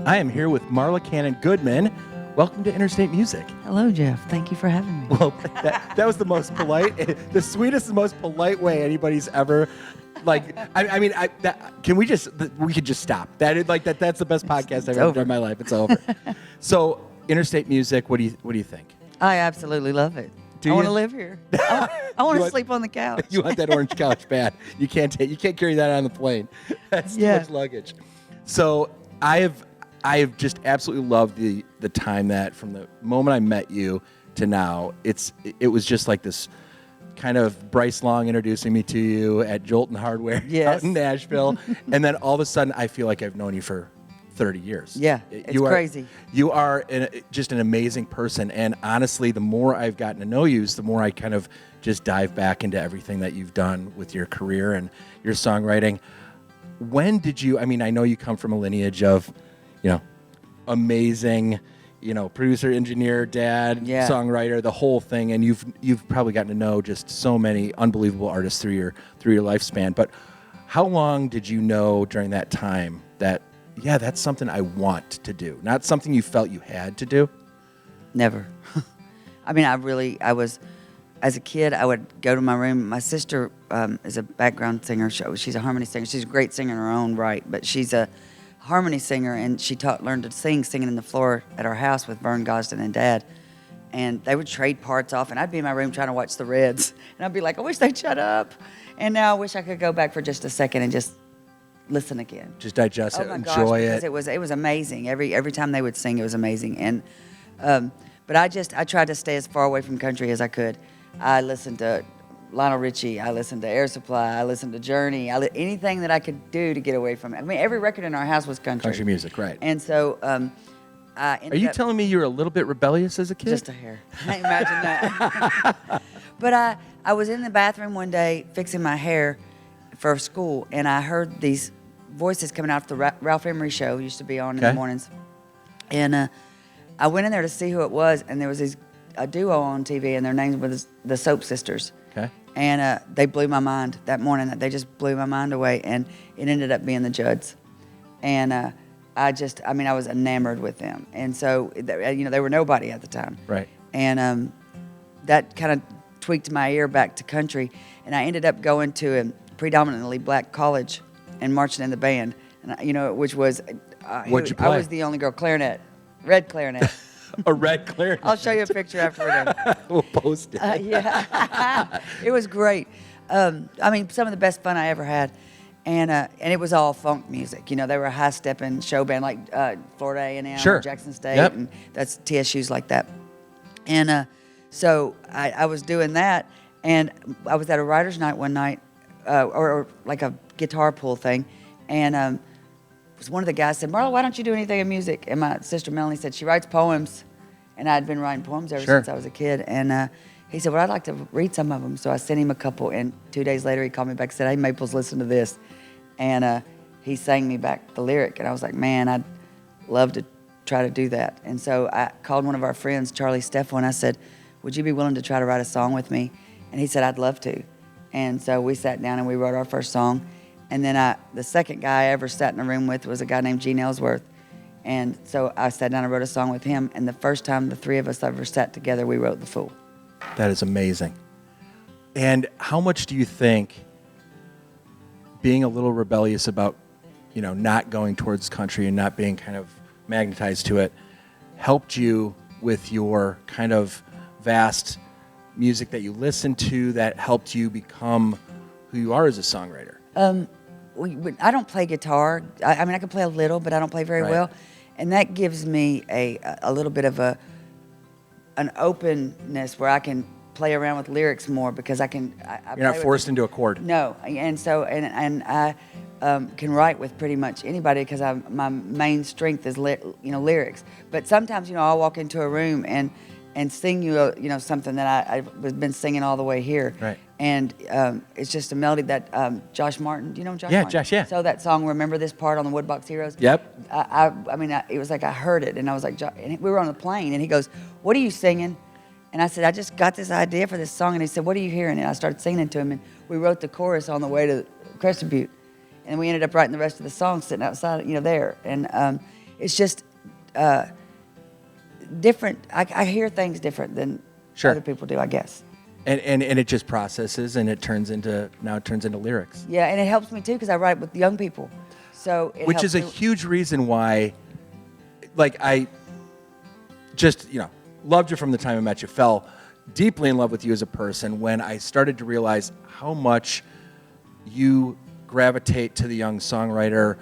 I am here with Marla Cannon-Goodman. Welcome to Interstate Music. Hello, Jeff. Thank you for having me. Well, that was the most polite, the sweetest and most polite way anybody's ever, can we could just stop. That's the best podcast I've ever done in my life. It's over. So, Interstate Music, what do you think? I absolutely love it. I want to live here. I want to sleep on the couch. You want that orange couch bad. You can't carry that on the plane. That's too much luggage. So, I have just absolutely loved the time that from the moment I met you to now, it was just like this kind of Bryce Long introducing me to you at Jolton Hardware out in Nashville. And then all of a sudden I feel like I've known you for 30 years. Yeah, it's crazy. You are just an amazing person. And honestly, the more I've gotten to know you, the more I kind of just dive back into everything that you've done with your career and your songwriting. When did you, I know you come from a lineage of, amazing, producer, engineer, dad, songwriter, the whole thing, and you've probably gotten to know just so many unbelievable artists through your lifespan. But how long did you know during that time that that's something I want to do, not something you felt you had to do? Never. I was, as a kid, I would go to my room. My sister is a background singer. She's a harmony singer. She's a great singer in her own right, but she's a harmony singer, and she learned to singing in the floor at our house with Vern Gosden and Dad. And they would trade parts off, and I'd be in my room trying to watch the Reds, and I'd be like, I wish they'd shut up. And now I wish I could go back for just a second and just listen again. Just digest it, enjoy it. It was amazing. Every time they would sing, it was amazing. And but I tried to stay as far away from country as I could. I listened to Lionel Richie, I listened to Air Supply, I listened to Journey, anything that I could do to get away from it. Every record in our house was country. Country music, right. And so Are you telling me you were a little bit rebellious as a kid? Just a hair. I imagine that. But I was in the bathroom one day fixing my hair for school, and I heard these voices coming out of the Ralph Emery show, used to be on in the mornings. And I went in there to see who it was, and there was a duo on TV, and their names were the Soap Sisters. Okay. And they blew my mind that morning. They just blew my mind away, and it ended up being the Judds. And I was enamored with them. And so, they were nobody at the time. Right. And that kind of tweaked my ear back to country. And I ended up going to a predominantly black college and marching in the band, and which was What'd you play? I was the only girl, clarinet, red clarinet. A red clarinet. I'll show you a picture after we're done. We'll post it. It was great. Some of the best fun I ever had. And it was all funk music. They were a high-stepping show band like Florida A&M, sure. Jackson State, and that's TSU's like that. And so I was doing that, and I was at a writer's night one night, or like a guitar pull thing, and one of the guys said, Marla, why don't you do anything in music? And my sister Melanie said, she writes poems. And I'd been writing poems ever since I was a kid. And he said, well, I'd like to read some of them. So I sent him a couple. And 2 days later, he called me back and said, hey, Maples, listen to this. And he sang me back the lyric. And I was like, man, I'd love to try to do that. And so I called one of our friends, Charlie Steffel, and I said, would you be willing to try to write a song with me? And he said, I'd love to. And so we sat down and we wrote our first song. And then the second guy I ever sat in a room with was a guy named Gene Ellsworth. And so I sat down and wrote a song with him. And the first time the three of us ever sat together, we wrote The Fool. That is amazing. And how much do you think being a little rebellious about, not going towards country and not being kind of magnetized to it helped you with your kind of vast music that you listen to that helped you become who you are as a songwriter? I don't play guitar. I can play a little, but I don't play very well. And that gives me a little bit of an openness where I can play around with lyrics more because I can. You're not forced into a chord. No, and so and I can write with pretty much anybody because my main strength is lyrics. But sometimes I'll walk into a room and sing you something that I've been singing all the way here. Right. And it's just a melody that Josh Martin, do you know Josh Yeah, Martin? Josh, yeah. So that song, Remember This Part on the Woodbox Heroes? Yep. It was like I heard it, and I was like, and we were on the plane, and he goes, what are you singing? And I said, I just got this idea for this song. And he said, what are you hearing? And I started singing it to him, and we wrote the chorus on the way to Crested Butte. And we ended up writing the rest of the song sitting outside, there. And it's just different. I hear things different than Sure. other people do, I guess. And it just processes, and it turns into lyrics. Yeah, and it helps me too because I write with young people, so it Which helps is a me. huge reason why, like, I just, loved you from the time I met you, fell deeply in love with you as a person when I started to realize how much you gravitate to the young songwriter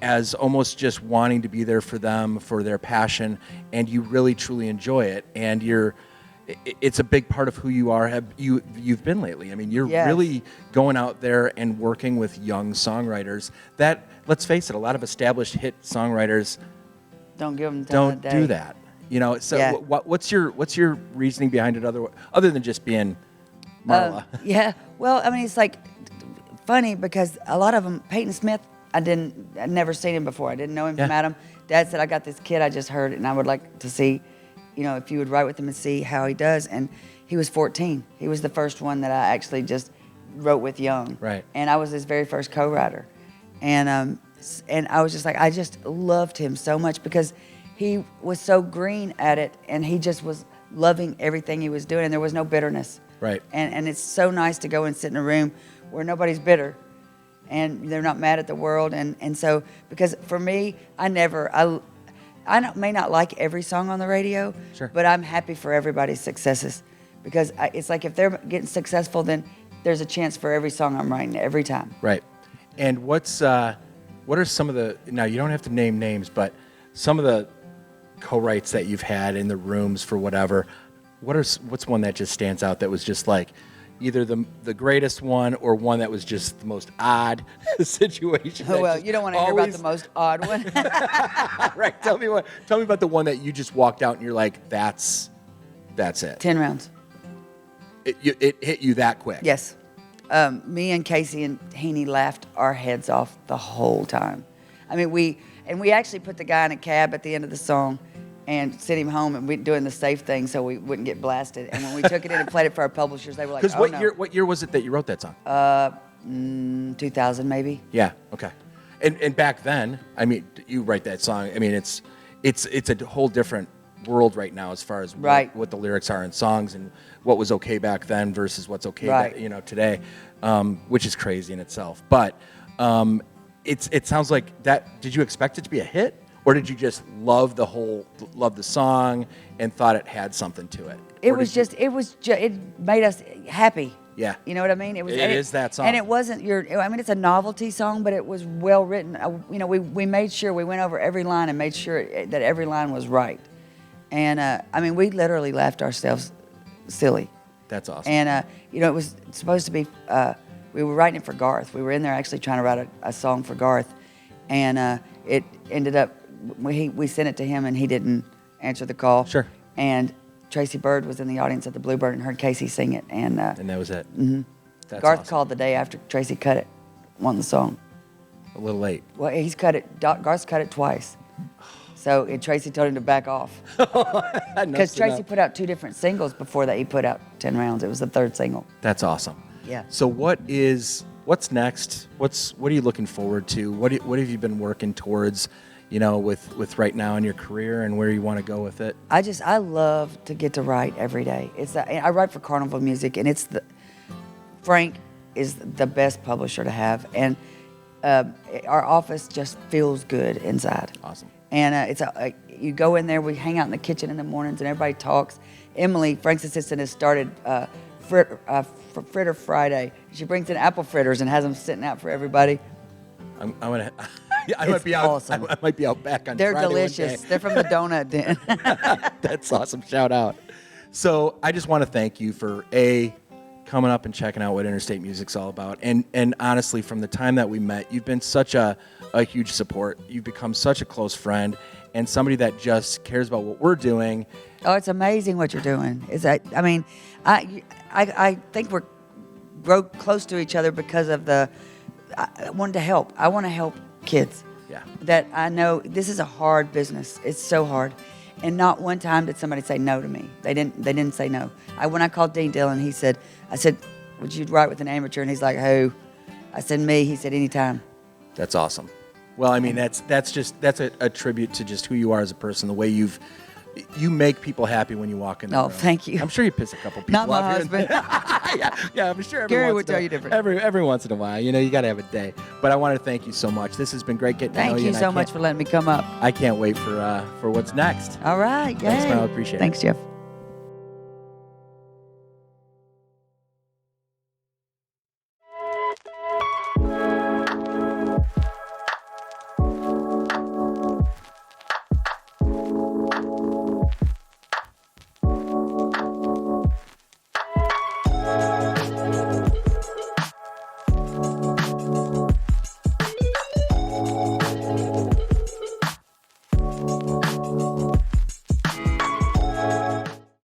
as almost just wanting to be there for them, for their passion, and you really truly enjoy it, and it's a big part of who you are. You've been lately. I mean, you're Yes. really going out there and working with young songwriters. That, let's face it, a lot of established hit songwriters Don't give them time don't of day. do that. So Yeah. what's your reasoning behind it? Other than just being Marla. Yeah. Well, I mean, it's like funny because a lot of them, Peyton Smith, I'd never seen him before. I didn't know him from Yeah. Adam. Dad said, I got this kid I just heard, and I would like to see, if you would write with him and see how he does. And he was 14. He was the first one that I actually just wrote with young. Right. And I was his very first co-writer. And I was just like, I just loved him so much because he was so green at it, and he just was loving everything he was doing, and there was no bitterness. Right. And it's so nice to go and sit in a room where nobody's bitter and they're not mad at the world. And so, because for me, I may not like every song on the radio, Sure. but I'm happy for everybody's successes because it's like if they're getting successful, then there's a chance for every song I'm writing every time. Right. And what are some of the, now you don't have to name names, but some of the co-writes that you've had in the rooms for whatever, what's one that just stands out that was just like either the greatest one or one that was just the most odd situation? Oh, well, you don't want to hear about the most odd one. Right. Tell me about the one that you just walked out and you're like, that's it. 10 rounds. It hit you that quick. Yes. Me and Casey and Heaney laughed our heads off the whole time. I mean, we actually put the guy in a cab at the end of the song and sent him home, and we doing the safe thing so we wouldn't get blasted. And when we took it in and played it for our publishers, they were like, Because "Oh no." what year was it that you wrote that song? 2000 maybe. Yeah. Okay. And back then, I mean, you write that song. I mean, it's a whole different world right now as far as Right. what the lyrics are in songs and what was okay back then versus what's okay Right. today, which is crazy in itself. But it sounds like that. Did you expect it to be a hit, or did you just love the song and thought it had something to it? It made us happy. Yeah. You know what I mean? It is that song. And it wasn't it's a novelty song, but it was well written. We made sure we went over every line and made sure that every line was right. And we literally laughed ourselves silly. That's awesome. And it was supposed to be. We were writing it for Garth. We were in there actually trying to write a song for Garth, and it ended up we sent it to him and he didn't answer the call. Sure. And Tracy Byrd was in the audience at the Bluebird and heard Casey sing it, and that was it. Mm-hmm. That's Garth awesome. called the day after Tracy cut it, won the song. A little late. Well, he's cut it. Garth's cut it twice. So Tracy told him to back off because Tracy put out 2 different singles before that. He put out 10 rounds. It was the 3rd single. That's awesome. Yeah. So what's next? What are you looking forward to? What have you been working towards? With right now in your career and where you want to go with it? I love to get to write every day. I write for Carnival Music, and Frank is the best publisher to have, and our office just feels good inside. Awesome. And you go in there, we hang out in the kitchen in the mornings, and everybody talks. Emily, Frank's assistant, has started Fritter Friday. She brings in apple fritters and has them sitting out for everybody. I'm gonna. I might be out. Awesome. I might be out back on. They're Friday delicious. They're from the donut den. That's awesome. Shout out. So I just want to thank you for coming up and checking out what Interstate Music's all about. And honestly, from the time that we met, you've been such a huge support. You've become such a close friend and somebody that just cares about what we're doing. Oh, it's amazing what you're doing. I think we're grow close to each other because of I wanted to help. I want to help kids. Yeah. That I know this is a hard business. It's so hard. And not one time did somebody say no to me. They didn't say no. When I called Dean Dillon, I said, would you write with an amateur? And he's like, who? I said, me. He said, anytime. That's awesome. Well, I mean, that's a tribute to just who you are as a person, the way you make people happy when you walk in the room. Thank you. I'm sure you piss a couple people Not my off here and husband. yeah, I'm sure. Gary would tell you different. Every once in a while, you got to have a day. But I want to thank you so much. This has been great getting to know you. Thank you so much for letting me come up. I can't wait for what's next. All right. Thanks, yay. man. I appreciate it. Thanks, Jeff.